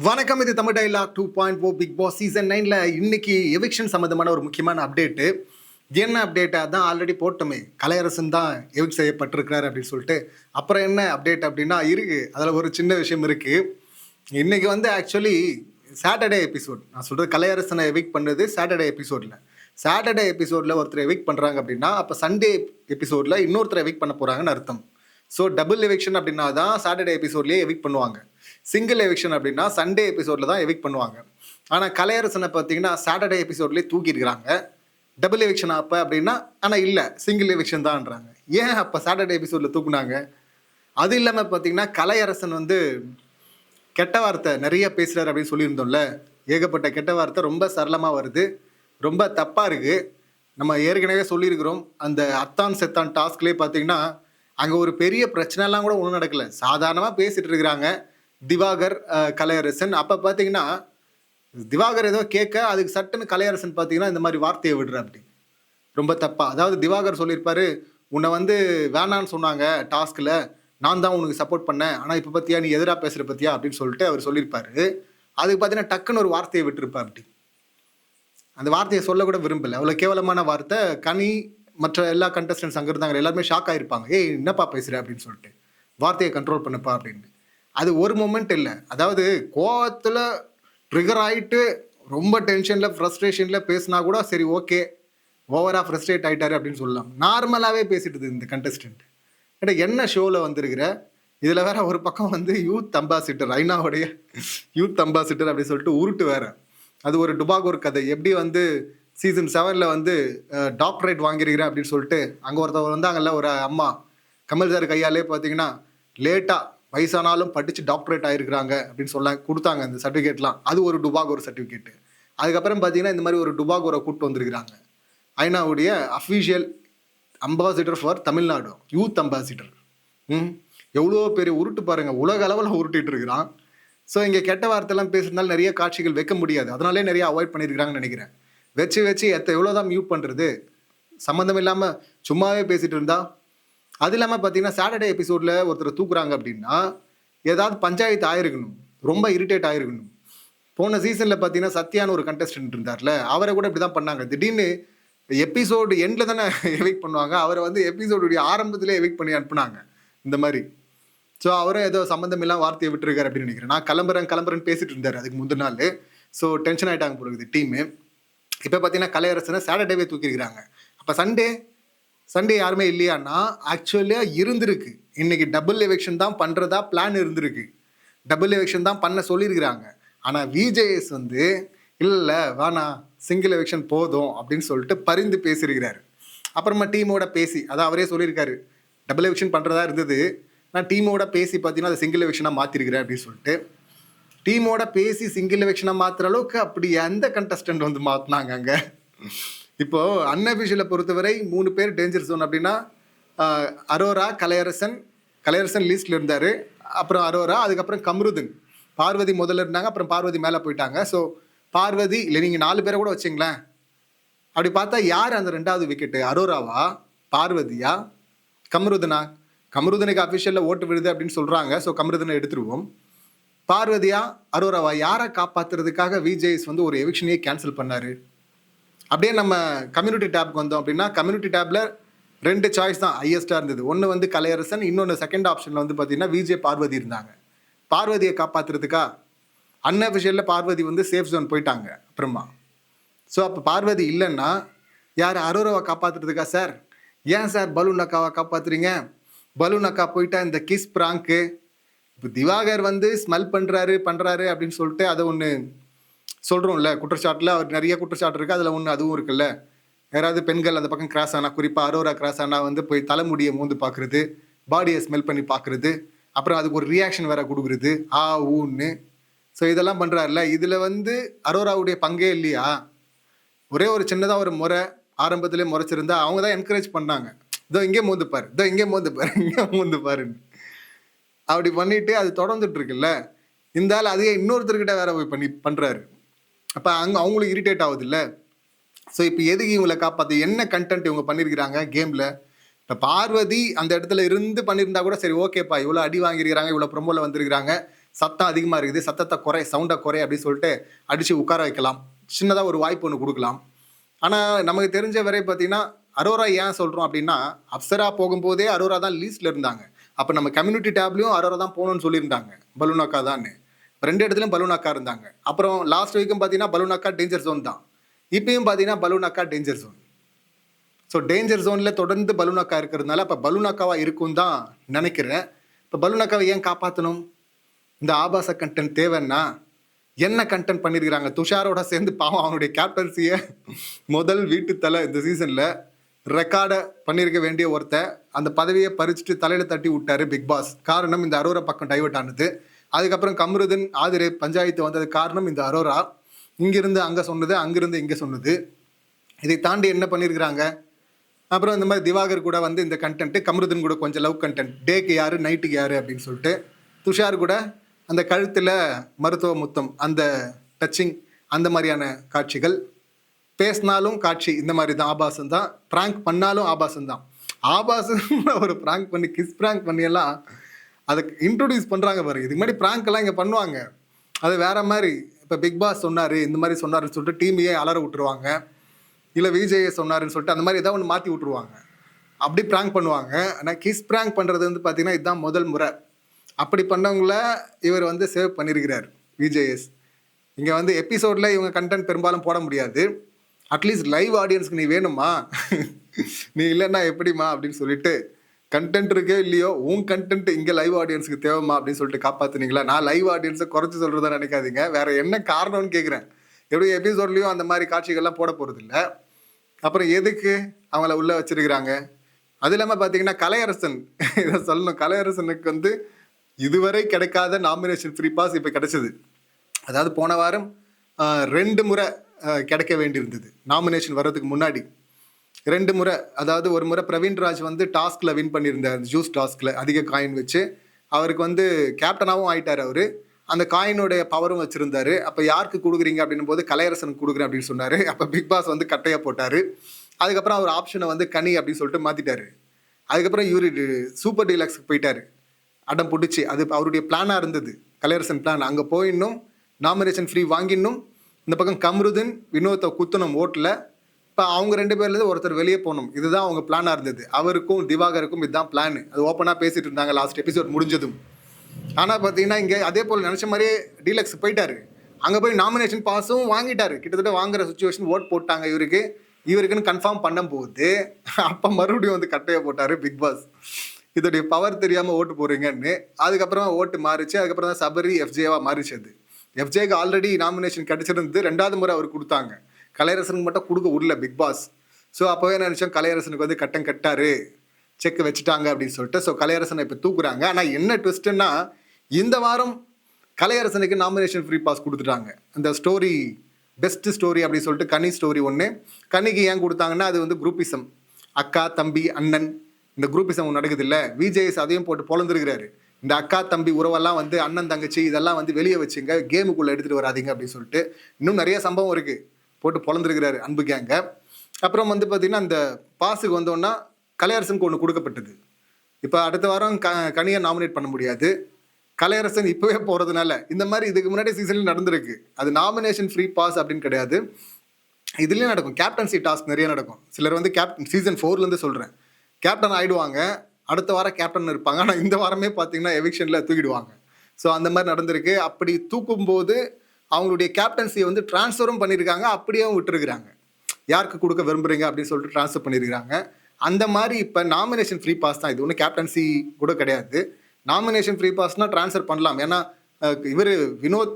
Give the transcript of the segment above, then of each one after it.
வணக்கம். இது Tamil dialogue 2.0 Bigg Boss season 9ல இன்னைக்கு எவிக்ஷன் சம்பந்தமான ஒரு முக்கியமான அப்டேட்டு. என்ன அப்டேட்? அதான் ஆல்ரெடி போட்டோமே, கலையரசன் தான் எவிக்ட் செய்யப்பட்டிருக்கிறார் அப்படின்னு சொல்லிட்டு. அப்புறம் என்ன அப்டேட் அப்படின்னா இருக்கு, அதில் ஒரு சின்ன விஷயம் இருக்கு. இன்னைக்கு வந்து ஆக்சுவலி சாட்டர்டே எபிசோட். நான் சொல்றது கலையரசனை எவிக்ட் பண்ணது சாட்டர்டே எபிசோட்ல. சாட்டர்டே எபிசோட்ல ஒருத்தர் எவிக்ட் பண்றாங்க அப்படின்னா அப்போ சண்டே எபிசோட்ல இன்னொருத்தர் எவிக்ட் பண்ண போறாங்கன்னு அர்த்தம். ஸோ டபுள் எவிக்ஷன் அப்படின்னா தான் சாட்டர்டே எபிசோட்லேயே எவிக்ட் பண்ணுவாங்க. சிங்கிள் எவிக்ஷன் அப்படின்னா சண்டே எபிசோடில் தான் எவிக்ட் பண்ணுவாங்க. ஆனால் கலையரசனை பார்த்தீங்கன்னா சாட்டர்டே எபிசோட்லேயே தூக்கியிருக்கிறாங்க. டபுள் எவிக்ஷன் அப்போ அப்படின்னா ஆனால் இல்லை, சிங்கிள் எவிக்ஷன் தான்ன்றாங்க. ஏன் அப்போ சாட்டர்டே எபிசோடில் தூக்குனாங்க? அது இல்லாமல் பார்த்தீங்கன்னா கலையரசன் வந்து கெட்ட வார்த்தை நிறைய பேசுகிறார் அப்படின்னு சொல்லியிருந்தோம்ல. ஏகப்பட்ட கெட்ட வார்த்தை ரொம்ப சரளமாக வருது, ரொம்ப தப்பாக இருக்குது. நம்ம ஏற்கனவே சொல்லியிருக்கிறோம், அந்த அத்தான் செத்தான் டாஸ்க்லேயே பார்த்தீங்கன்னா அங்கே ஒரு பெரிய பிரச்சனைலாம் கூட ஒன்றும் நடக்கலை, சாதாரணமாக பேசிகிட்டு இருக்கிறாங்க திவாகர் கலையரசன். அப்போ பார்த்தீங்கன்னா திவாகர் ஏதோ கேட்க அதுக்கு சட்டுன்னு கலையரசன் பார்த்தீங்கன்னா இந்த மாதிரி வார்த்தையை விடுற அப்படி ரொம்ப தப்பா. அதாவது திவாகர் சொல்லியிருப்பாரு, உன்னை வந்து வேணான்னு சொன்னாங்க டாஸ்கில், நான் தான் உனக்கு சப்போர்ட் பண்ணேன், ஆனால் இப்போ பற்றியா நீ எதிராக பேசுகிற பற்றியா அப்படின்னு சொல்லிட்டு அவர் சொல்லியிருப்பாரு. அதுக்கு பார்த்தீங்கன்னா டக்குன்னு ஒரு வார்த்தையை விட்டுருப்பா அப்படி. அந்த வார்த்தையை சொல்ல கூட விரும்பலை, அவ்வளோ கேவலமான வார்த்தை. கனி மற்ற எல்லா கண்டஸ்டன்ஸ் அங்கே இருந்தாங்க, எல்லாருமே ஷாக் ஆகிருப்பாங்க, ஏய் என்னப்பா பேசுகிற அப்படின்னு சொல்லிட்டு, வார்த்தையை கண்ட்ரோல் பண்ணப்பா அப்படின்னு. அது ஒரு மொமெண்ட் இல்லை, அதாவது கோவத்தில் ட்ரிகர் ஆகிட்டு ரொம்ப டென்ஷனில் ஃப்ரஸ்ட்ரேஷனில் பேசினா கூட சரி ஓகே, ஓவராக ஃப்ரஸ்ட்ரேட் ஆகிட்டாரு அப்படின்னு சொல்லலாம். நார்மலாகவே பேசிட்டு இந்த கண்டஸ்டன்ட். ஏன்னா என்ன ஷோவில் வந்திருக்கிற, இதில் வேற ஒரு பக்கம் வந்து யூத் அம்பாசிடர், ஐநாவுடைய யூத் அம்பாசிடர் அப்படின்னு சொல்லிட்டு உருட்டு வேற. அது ஒரு டுபாகோர் கதை. எப்படி வந்து சீசன் 7ல் வந்து டாக்டரேட் வாங்கியிருக்கிறேன் அப்படின்னு சொல்லிட்டு அங்கே ஒருத்தவர் வந்தாங்கல்ல, ஒரு அம்மா, கமல் சார் கையாலே பார்த்தீங்கன்னா லேட்டாக வயசானாலும் படித்து டாக்டரேட் ஆகிருக்கிறாங்க அப்படின்னு சொல்ல கொடுத்தாங்க அந்த சர்டிஃபிகேட்லாம். அது ஒரு டுபாகோர் சர்டிஃபிகேட்டு. அதுக்கப்புறம் பார்த்தீங்கன்னா இந்த மாதிரி ஒரு டுபாகோரை கூப்பிட்டு வந்திருக்கிறாங்க, ஐநாவுடைய official ambassador for Tamil Nadu, youth ambassador. எவ்வளோ பெரிய உருட்டு பாருங்கள், உலக அளவில் உருட்டிட்டு இருக்கிறான். ஸோ இங்கே கெட்ட வார்த்தைலாம் பேசுறதுனால நிறைய காட்சிகள் வைக்க முடியாது, அதனாலே நிறைய அவாய்ட் பண்ணியிருக்கிறாங்கன்னு நினைக்கிறேன். வச்சு எவ்வளோதான் மியூட் பண்ணுறது, சம்மந்தம் இல்லாமல் சும்மாவே பேசிகிட்டு இருந்தா. அது இல்லாமல் பார்த்தீங்கன்னா சாட்டர்டே எபிசோடில் ஒருத்தர் தூக்குறாங்க அப்படின்னா ஏதாவது பஞ்சாயத்து ஆயிருக்கணும், ரொம்ப இரிட்டேட் ஆயிருக்கணும். போன சீசனில் பார்த்தீங்கன்னா சத்யான்னு ஒரு கண்டஸ்டன்ட் இருந்தார்ல, அவரை கூட இப்படி தான் பண்ணாங்க. திடீர்னு எபிசோடு எண்டில் தானே எவிக்ட் பண்ணுவாங்க, அவரை வந்து எபிசோடுடைய ஆரம்பத்திலே எவிக்ட் பண்ணி அனுப்புனாங்க இந்த மாதிரி. ஸோ அவரும் ஏதோ சம்மந்தம் இல்லாமல் வார்த்தையை விட்டுருக்காரு அப்படின்னு நினைக்கிறேன். நான் கிளம்புறேன்னு பேசிட்டு இருந்தார் அதுக்கு முந்தின நாள். ஸோ டென்ஷன் ஆகிட்டாங்க போடுது டீமு. இப்போ பார்த்தீங்கன்னா கலையரசனை சாட்டர்டேவே தூக்கியிருக்கிறாங்க. அப்போ சண்டே யாருமே இல்லையான்னா ஆக்சுவலியாக இருந்திருக்கு. இன்னைக்கு டபுள் எவிக்ஷன் தான் பண்ணுறதா பிளான் இருந்திருக்கு, டபுள் எவிக்ஷன் தான் பண்ண சொல்லியிருக்கிறாங்க. ஆனால் விஜேஎஸ் வந்து இல்லை வேணாம், சிங்கிள் எவிக்ஷன் போதும் அப்படின்னு சொல்லிட்டு பரிந்து பேசியிருக்கிறாரு. அப்புறமா டீமோட பேசி, அதான் அவரே சொல்லியிருக்காரு, டபுள் எவிக்ஷன் பண்ணுறதா இருந்தது, நான் டீமோட பேசி பார்த்தீங்கன்னா அதை சிங்கிள் எவிக்ஷனாக மாற்றிருக்கிறேன் அப்படின்னு சொல்லிட்டு. டீமோட பேசி சிங்கிள் எவிக்ஷனாக மாற்றுற அளவுக்கு அப்படி எந்த கண்டஸ்டன்ட் வந்து மாற்றினாங்க அங்கே? இப்போது அன்அஃபிஷியலை பொறுத்தவரை 3 பேர் டேஞ்சர் ஜோன் அப்படின்னா அரோரா, கலையரசன் லீஸ்டில் இருந்தார், அப்புறம் அரோரா, அதுக்கப்புறம் கம்ருதன், பார்வதி முதல்ல இருந்தாங்க, அப்புறம் பார்வதி மேலே போயிட்டாங்க. ஸோ பார்வதி இல்லை, நீங்கள் 4 பேரை கூட வச்சிங்களேன். அப்படி பார்த்தா யார் அந்த 2வது விக்கெட்டு? அரோராவா, பார்வதியா, கம்ருதனா? கம்ருதனுக்கு அஃபிஷியலில் ஓட்டு விடுது அப்படின்னு சொல்கிறாங்க, ஸோ கம்ருதனை எடுத்துருவோம். பார்வதியா, அரோராவா? யாரை காப்பாற்றுறதுக்காக விஜேஎஸ் வந்து ஒரு எவிக்ஷனையே கேன்சல் பண்ணார்? அப்படியே நம்ம கம்யூனிட்டி டேப்க்கு வந்தோம் அப்படின்னா கம்யூனிட்டி டேப்பில் 2 சாய்ஸ் தான் ஹையஸ்ட்டாக இருந்தது. ஒன்று வந்து கலையரசன், இன்னொன்று செகண்ட் ஆப்ஷனில் வந்து பார்த்தீங்கன்னா விஜே பார்வதி இருந்தாங்க. பார்வதியை காப்பாற்றுறதுக்கா அன்அஃபிஷியலில் பார்வதி வந்து சேஃப் ஜோன் போயிட்டாங்க அப்புறமா. ஸோ அப்போ பார்வதி இல்லைன்னா யார்? அரோராவை காப்பாற்றுறதுக்கா? சார் ஏன் சார் பலூன் அக்காவை காப்பாற்றுறீங்க? பலூன் அக்கா போயிட்டா இந்த கிஸ் ப்ராங்க்கு. இப்போ திவாகர் வந்து ஸ்மெல் பண்ணுறாரு அப்படின்னு சொல்லிட்டு அதை ஒன்று சொல்கிறோம்ல, குற்றச்சாட்டில் அவர் நிறைய குற்றச்சாட்டு இருக்குது, அதில் ஒன்று அதுவும் இருக்குல்ல. யாராவது பெண்கள் அந்த பக்கம் கிராஸ் ஆனால், குறிப்பாக அரோரா கிராஸ் ஆனால் வந்து போய் தலைமுடியை மூந்து பார்க்குறது, பாடியை ஸ்மெல் பண்ணி பார்க்குறது, அப்புறம் அதுக்கு ஒரு ரியாக்ஷன் வேறு கொடுக்குறது, ஊன்னு. ஸோ இதெல்லாம் பண்ணுறாருல, இதில் வந்து அரோராவுடைய பங்கே இல்லையா? ஒரே ஒரு சின்னதாக ஒரு முறை ஆரம்பத்திலே முறைச்சிருந்தா அவங்க தான் என்கரேஜ் பண்ணாங்க, இதோ இங்கே மூந்துப்பார், இங்கே மூந்துப்பாருன்னு. அப்படி பண்ணிட்டு அது தொடர்ந்துட்டு இருக்குல்ல. இந்த ஆள் அதையே இன்னொருத்தர்கிட்ட வேற போய் பண்ணுறாரு. அப்போ அவங்களுக்கு இரிட்டேட் ஆகுது இல்லை? ஸோ இப்போ எதுக்கு இவங்களை காப்பாற்று, என்ன கண்டென்ட் இவங்க பண்ணியிருக்கிறாங்க கேமில்? இப்போ பார்வதி அந்த இடத்துல இருந்து பண்ணியிருந்தா கூட சரி ஓகேப்பா, இவ்வளோ அடி வாங்கியிருக்கிறாங்க, இவ்வளோ ப்ரொமோவில் வந்திருக்கிறாங்க, சத்தம் அதிகமாக இருக்குது, சத்தத்தை குறை, சவுண்டை குறை அப்படின்னு சொல்லிட்டு அடித்து உட்கார வைக்கலாம், சின்னதாக ஒரு வாய்ப்பு ஒன்று கொடுக்கலாம். ஆனால் நமக்கு தெரிஞ்ச வரை பார்த்தீங்கன்னா அரோரா ஏன் சொல்கிறோம் அப்படின்னா, அப்சரா போகும்போதே அரோரா தான் லீஸ்டில் இருந்தாங்க. அப்போ நம்ம கம்யூனிட்டி டேப்லையும் அரோரா தான் போகணும்னு சொல்லியிருந்தாங்க, பலூன் அக்கா தான். 2 இடத்துலையும் பலூன் அக்கா இருந்தாங்க. அப்புறம் லாஸ்ட் வீக்கும் பார்த்தீங்கன்னா பலூன் அக்கா டேஞ்சர் ஜோன் தான். இப்பயும் பார்த்தீங்கன்னா பலூன் அக்கா டேஞ்சர் ஜோன். ஸோ டேஞ்சர் ஜோனில் தொடர்ந்து பலூன் அக்கா இருக்கிறதுனால அப்போ பலூன் அக்காவாக இருக்கும் தான் நினைக்கிறேன். இப்போ பலூன் அக்காவை ஏன் காப்பாற்றணும்? இந்த ஆபாச கண்டென்ட் தேவைன்னா என்ன கண்டென்ட் பண்ணியிருக்கிறாங்க? துஷாரோட சேர்ந்து பாவம் அவனுடைய கேப்டன்சியை முதல் வீட்டு தலை இந்த சீசனில் ரெக்கார்டை பண்ணியிருக்க வேண்டிய ஒருத்தர் அந்த பதவியை பறிச்சுட்டு தலையில் தட்டி விட்டாரு பிக் பாஸ். காரணம் இந்த அரோரா பக்கம் டைவர்ட் ஆனது. அதுக்கப்புறம் கம்ருதீன் ஆதிரே பஞ்சாயத்து வந்தது காரணம் இந்த அரோரா. இங்கிருந்து அங்கே சொன்னது, அங்கிருந்து இங்கே சொன்னது. இதை தாண்டி என்ன பண்ணியிருக்கிறாங்க? அப்புறம் இந்த மாதிரி திவாகர் கூட வந்து இந்த கண்டென்ட்டு, கம்ருதீன் கூட கொஞ்சம் லவ் கண்டென்ட், டேக்கு யார் நைட்டுக்கு யார் அப்படின்னு சொல்லிட்டு, துஷார் கூட அந்த கழுத்தில் மருத்துவ முத்தம், அந்த டச்சிங், அந்த மாதிரியான காட்சிகள், பேசினாலும் காட்சி இந்த மாதிரி தான், ஆபாசம் தான். ப்ராங்க் பண்ணாலும் ஆபாசம் தான். ஆபாசம் ஒரு ப்ராங்க் பண்ணி கிஸ் ப்ராங்க் பண்ணியெல்லாம் அதுக்கு இன்ட்ரொடியூஸ் பண்ணுறாங்க பாருங்க. இதுக்கு முன்னாடி ப்ராங்க் எல்லாம் இங்கே பண்ணுவாங்க, அது வேற மாதிரி. இப்போ பிக் பாஸ் சொன்னார் இந்த மாதிரி சொன்னாருன்னு சொல்லிட்டு டீமையே அலற விட்டுருவாங்க, இல்லை விஜயை சொன்னாருன்னு சொல்லிட்டு அந்த மாதிரி ஏதாவது ஒன்று மாற்றி விட்டுருவாங்க, அப்படி ப்ராங்க் பண்ணுவாங்க. ஆனால் கிஸ் ப்ராங்க் பண்ணுறது வந்து பார்த்தீங்கன்னா இதுதான் முதல் முறை. அப்படி பண்ணவங்கள இவர் வந்து சேவ் பண்ணியிருக்கிறார் விஜேஎஸ். இங்கே வந்து எபிசோடில் இவங்க கண்டென்ட் பெரும்பாலும் போட முடியாது. அட்லீஸ்ட் லைவ் ஆடியன்ஸ்க்கு நீ வேணுமா, நீ இல்லைன்னா எப்படிமா அப்படின்னு சொல்லிட்டு, கண்டென்ட் இருக்கே இல்லையோ உன் கண்டென்ட் இங்கே லைவ் ஆடியன்ஸுக்கு தேவைமா அப்படின்னு சொல்லிட்டு காப்பாற்றுனீங்களா? நான் லைவ் ஆடியன்ஸை குறைச்சி சொல்கிறதா நினைக்காதீங்க, வேற என்ன காரணம்னு கேட்குறேன். எப்படி எபிசோட்லேயும் அந்த மாதிரி காட்சிகள்லாம் போட போகிறதில்ல, அப்புறம் எதுக்கு அவங்கள உள்ளே வச்சிருக்கிறாங்க? அது இல்லாமல் பார்த்தீங்கன்னா கலையரசன், இதை சொல்லணும், கலையரசனுக்கு வந்து இதுவரை கிடைக்காத நாமினேஷன் ஃப்ரீ பாஸ் இப்போ கிடைச்சது. அதாவது போன வாரம் 2 முறை கிடைக்க வேண்டியிருந்தது நாமினேஷன் வர்றதுக்கு முன்னாடி. 2 முறை, அதாவது ஒரு முறை பிரவீன்ராஜ் வந்து டாஸ்கில் வின் பண்ணியிருந்தார், ஜூஸ் டாஸ்கில் அதிக காயின் வச்சு. அவருக்கு வந்து கேப்டனாகவும் ஆயிட்டார் அவர், அந்த காயினுடைய பவரும் வச்சுருந்தார். அப்போ யாருக்கு கொடுக்குறீங்க அப்படின்னும் போது கலையரசனுக்கு கொடுக்குறேன் அப்படின்னு சொன்னார். அப்போ பிக் பாஸ் வந்து கட்டையாக போட்டார். அதுக்கப்புறம் அவர் ஆப்ஷனை வந்து கனி அப்படின்னு சொல்லிட்டு மாற்றிட்டார். அதுக்கப்புறம் இவர் சூப்பர் டீலக்ஸுக்கு போயிட்டார் அடம் பிடிச்சி. அது அவருடைய பிளானாக இருந்தது, கலையரசன் பிளான். அங்கே போயிடணும், நாமினேஷன் ஃப்ரீ வாங்கிடணும், இந்த பக்கம் கம்ருதீன் வினோத்தை குத்தணும் ஓட்டில். இப்போ அவங்க 2 பேர்லேருந்து ஒருத்தர் வெளியே போகணும், இதுதான் அவங்க பிளானாக இருந்தது. அவருக்கும் திவாகருக்கும் இதுதான் பிளான். அது ஓப்பனாக பேசிகிட்டு இருந்தாங்க லாஸ்ட் எபிசோட் முடிஞ்சதும். ஆனால் பார்த்தீங்கன்னா இங்கே அதே போல் நினச்ச மாதிரியே டீலக்ஸ் போயிட்டார். அங்கே போய் நாமினேஷன் பாஸும் வாங்கிட்டார். கிட்டத்தட்ட வாங்குற சுச்சுவேஷன், ஓட் போட்டாங்க இவருக்குன்னு கன்ஃபார்ம் பண்ண போகுது. அப்போ மறுபடியும் வந்து கட்டையை போட்டார் பிக் பாஸ், இதோடைய பவர் தெரியாமல் ஓட்டு போடுறீங்கன்னு. அதுக்கப்புறமா ஓட்டு மாறிச்சு. அதுக்கப்புறம் தான் சபரி எஃப்ஜேவாக மாறிச்சு. அது எஃப்ஜேக்கு ஆல்ரெடி நாமினேஷன் கிடைச்சிருந்து 2வது முறை அவர் கொடுத்தாங்க, கலையரசனுக்கு மட்டும் கொடுக்க விடல பிக் பாஸ். ஸோ அப்போவே நினச்சோம் கலையரசனுக்கு வந்து கட்டம் கட்டாரு, செக் வச்சுட்டாங்க அப்படின்னு சொல்லிட்டு. ஸோ கலையரசனை இப்போ தூக்குறாங்க. ஆனால் என்ன ட்விஸ்ட்டுன்னா, இந்த வாரம் கலையரசனுக்கு நாமினேஷன் ஃப்ரீ பாஸ் கொடுத்துட்டாங்க. அந்த ஸ்டோரி, பெஸ்ட் ஸ்டோரி அப்படின்னு சொல்லிட்டு கனி ஸ்டோரி ஒன்று. கனிக்கு ஏன் கொடுத்தாங்கன்னா, அது வந்து குரூப்பிசம், அக்கா தம்பி அண்ணன், இந்த குரூப்பிசம் ஒன்று நடக்குது இல்லை, விஜேஎஸ் அதையும் போட்டு பொழந்துருக்கிறாரு. இந்த அக்கா தம்பி உறவெல்லாம் வந்து அண்ணன் தங்கச்சி இதெல்லாம் வந்து வெளியே வச்சுங்க, கேமுக்குள்ளே எடுத்துகிட்டு வராதிங்க அப்படின்னு சொல்லிட்டு இன்னும் நிறைய சம்பவம் இருக்குது, போட்டு பொழந்துருக்கிறாரு அன்பு கேங்க. அப்புறம் வந்து பார்த்திங்கன்னா அந்த பாஸுக்கு வந்தோன்னா கலையரசனுக்கு ஒன்று கொடுக்கப்பட்டது. இப்போ அடுத்த வாரம் கனியை நாமினேட் பண்ண முடியாது, கலையரசன் இப்போவே போகிறதுனால. இந்த மாதிரி இதுக்கு முன்னாடி சீசன்ல நடந்திருக்கு. அது நாமினேஷன் ஃப்ரீ பாஸ் அப்படின்னு கிடையாது, இதுலேயும் நடக்கும். கேப்டன்சி டாஸ்க் நிறைய நடக்கும். சிலர் வந்து சீசன் 4லேருந்து சொல்கிறேன், கேப்டன் ஆகிடுவாங்க, அடுத்த வாரம் கேப்டன் இருப்பாங்க. ஆனால் இந்த வாரமே பார்த்தீங்கன்னா எவிக்ஷனில் தூக்கிடுவாங்க. ஸோ அந்த மாதிரி நடந்திருக்கு. அப்படி தூக்கும்போது அவங்களுடைய கேப்டன்சியை வந்து ட்ரான்ஸ்ஃபரும் பண்ணியிருக்காங்க, அப்படியே விட்டுருக்குறாங்க. யாருக்கு கொடுக்க விரும்புகிறீங்க அப்படின்னு சொல்லிட்டு ட்ரான்ஸ்ஃபர் பண்ணியிருக்காங்க. அந்த மாதிரி இப்போ நாமினேஷன் ஃப்ரீ பாஸ் தான், இது ஒன்றும் கேப்டன்சி கூட கிடையாது. நாமினேஷன் ஃப்ரீ பாஸ்னால் ட்ரான்ஸ்ஃபர் பண்ணலாம். ஏன்னா இவர் வினோத்,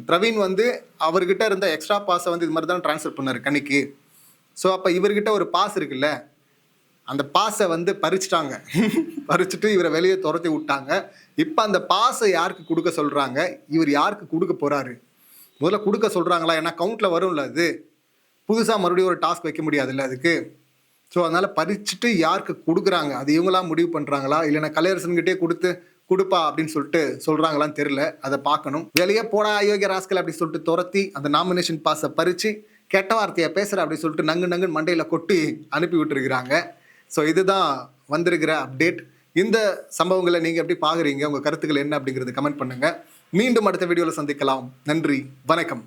பிரவீன் வந்து அவர்கிட்ட இருந்த எக்ஸ்ட்ரா பாஸை வந்து இது மாதிரி தான் ட்ரான்ஸ்ஃபர் பண்ணார் கனிக்கு. ஸோ அப்போ இவர்கிட்ட ஒரு பாஸ் இருக்குல்ல, அந்த பாஸை வந்து பறிச்சிட்டாங்க. பறிச்சுட்டு இவரை வெளியே துரத்தி விட்டாங்க. இப்போ அந்த பாஸை யாருக்கு கொடுக்க சொல்கிறாங்க, இவர் யாருக்கு கொடுக்க போகிறாரு, முதல்ல கொடுக்க சொல்கிறாங்களா? ஏன்னா கவுண்டில் வரும்ல, அது புதுசாக மறுபடியும் ஒரு டாஸ்க் வைக்க முடியாதுல்ல அதுக்கு. ஸோ அதனால் பறிச்சுட்டு யாருக்கு கொடுக்குறாங்க, அது இவங்களாம் முடிவு பண்ணுறாங்களா, இல்லைன்னா கலையரசன்கிட்டே கொடுப்பா அப்படின்னு சொல்லிட்டு சொல்கிறாங்களான்னு தெரில, அதை பார்க்கணும். வெளியே போடா அயோக்கிய ராஸ்கல் அப்படின்னு சொல்லிட்டு துரத்தி அந்த நாமினேஷன் பாஸை பறித்து கெட்ட வார்த்தையை பேசுகிற அப்படின்னு சொல்லிட்டு நங்கு மண்டையில் கொட்டி அனுப்பி விட்டுருக்குறாங்க. ஸோ இதுதான் வந்திருக்கிற அப்டேட். இந்த சம்பவங்களை நீங்கள் எப்படி பார்க்குறீங்க, உங்கள் கருத்துக்கள் என்ன அப்படிங்கிறது கமெண்ட் பண்ணுங்கள். மீண்டும் அடுத்த வீடியோவில் சந்திக்கலாம். நன்றி, வணக்கம்.